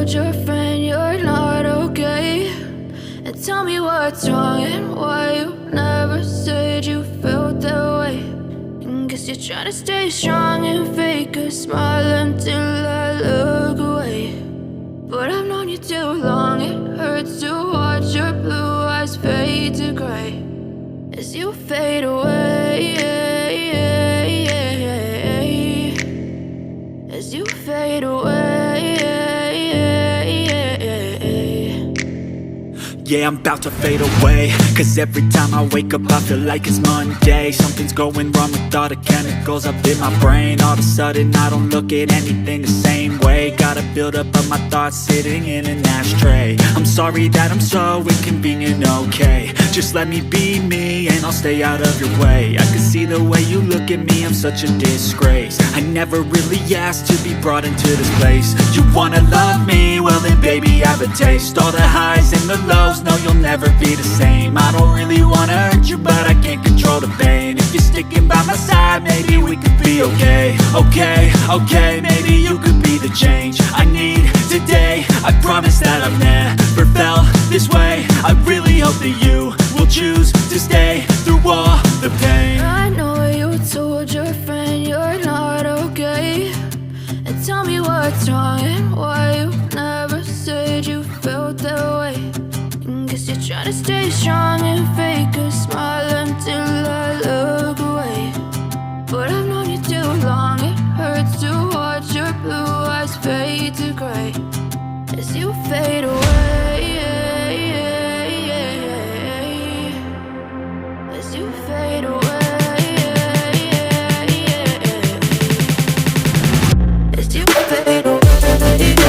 told your friend you're not okay? And tell me what's wrong and why you never said you felt that way. And guess you're trying to stay strong and fake a smile until I look away. But I've known you too long, it hurts to watch your blue eyes fade to gray as you fade away, as you fade away. Yeah, I'm about to fade away, cause every time I wake up I feel like it's Monday. Something's going wrong with all the chemicals up in my brain. All of a sudden I don't look at anything the same way. Got a buildup of my thoughts sitting in an ashtray. I'm sorry that I'm so inconvenient, okay? Just let me be me and I'll stay out of your way. I can see the way you look at me, I'm such a disgrace. I never really asked to be brought into this place. You wanna love me? Well then baby, have a taste. All the highs and the lows, no, you'll never be the same. I don't really wanna hurt you, but I can't control the pain. If you're sticking by my side, maybe we could be okay. Okay, maybe you could be the change I need today. I promise that I've never felt this way. I really hope that you will choose to stay through all the pain. I know you told your friend you're not okay. And tell me what's wrong and why you never said you felt that way. And guess you're trying to stay strong and fake a smile until I look away. But I've known you too long, it hurts to watch your blue eyes fade to gray as you fade away, as you fade away, as you fade away.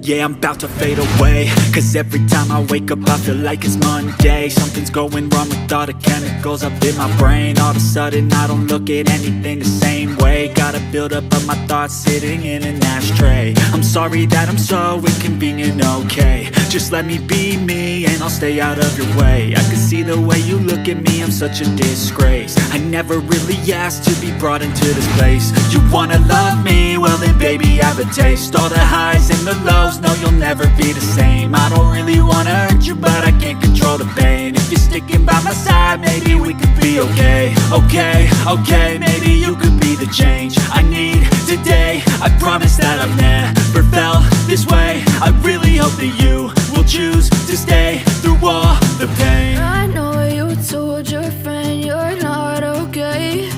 Yeah, I'm about to fade away, cause every time I wake up I feel like it's Monday. Something's going wrong with all the chemicals up in my brain. All of a sudden I don't look at anything the same way. Got a buildup of my thoughts sitting in an ashtray. I'm sorry that I'm so inconvenient, okay. Just let me be me and I'll stay out of your way. I can see the way you look at me, I'm such a disgrace. I never really asked to be brought into this place. You wanna love me? Well then baby, have a taste. All the highs and the lows, no, you'll never be the same. I don't really wanna hurt you, but I can't control the pain. If you're sticking by my side, maybe we could be okay. Okay, maybe you could be the change I need today. I promise that I've never felt this way. I really hope that you will choose to stay through all the pain. I know you told your friend you're not okay,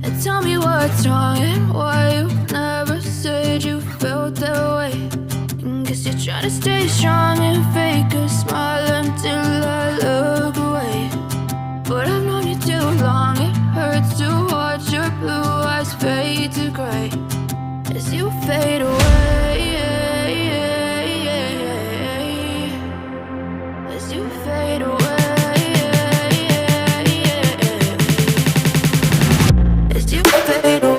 and tell me what's wrong and why you never said you felt that way. Guess you're trying to stay strong and fake a smile until I look away. But I've known you too long, it hurts to watch your blue eyes fade to gray as you fade away. As you fade away. As you fade away.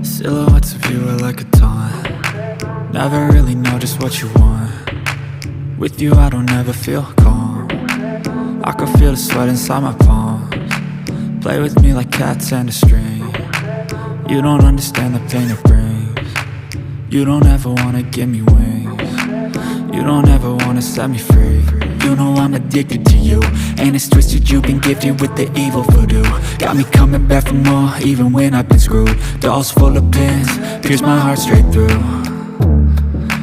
Silhouettes of you are like a taunt. Never really know just what you want. With you I don't ever feel calm. I can feel the sweat inside my palms. Play with me like cats and a string. You don't understand the pain it brings. You don't ever wanna give me wings. You don't ever wanna set me free. You know I'm addicted to you, and it's twisted, you've been gifted with the evil voodoo. Got me coming back for more, even when I've been screwed. Dolls full of pins, pierce my heart straight through.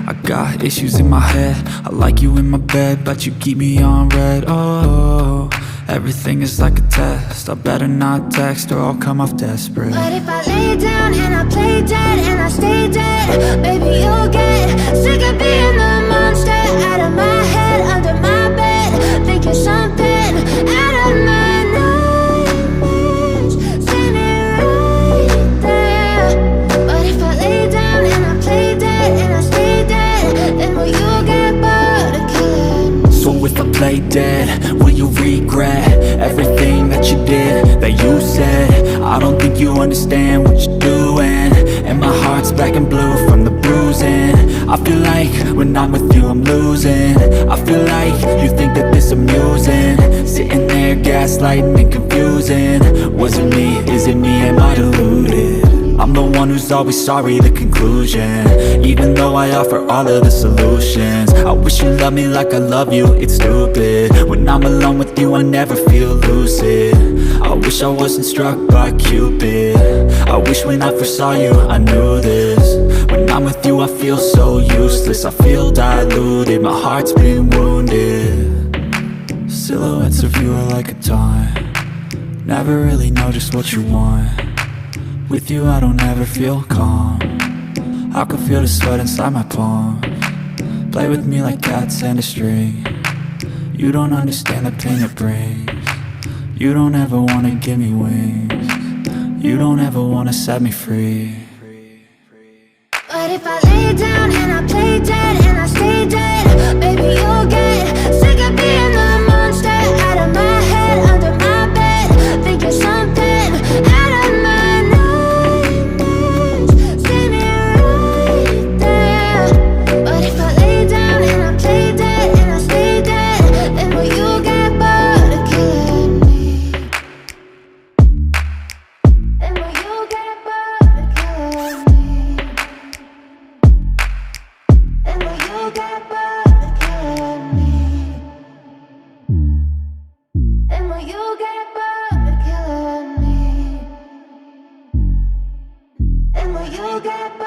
I got issues in my head, I like you in my bed, but you keep me on red. Oh, everything is like a test, I better not text or I'll come off desperate. But if I lay down and I play dead and I stay dead, baby you'll get sick of being the monster out of my head, under my bed, thinking something out of my nightmares, standing right I don't think you understand what you're doing, and my heart's black and blue from the bruising. I feel like when I'm with you I'm losing. I feel like you think that this amusing, sitting there gaslighting and confusing. Was it me? Is it me? Am I deluded? I'm the one who's always sorry, the conclusion, even though I offer all of the solutions. I wish you loved me like I love you, it's stupid. When I'm alone with you I never feel lucid. I wish I wasn't struck by Cupid. I wish when I first saw you I knew this. When I'm with you I feel so useless, I feel diluted, my heart's been wounded. Silhouettes of you are like a taunt, never really know just what you want. With you I don't ever feel calm, I can feel the sweat inside my palms. Play with me like cats and a string, you don't understand the pain it brings. You don't ever wanna give me wings, you don't ever wanna set me free. But if I lay down and I play dead and I stay dead, baby you'll get sick of being the monster out of my head, under my bed, thinking something out of my nightmares. See me right there. But if I lay down and I play dead and I stay dead, then will you get bored of killing me? Then will you get bored of killing me? And will you get bored of killing me? And will you get bored of killing me? And will you get bored?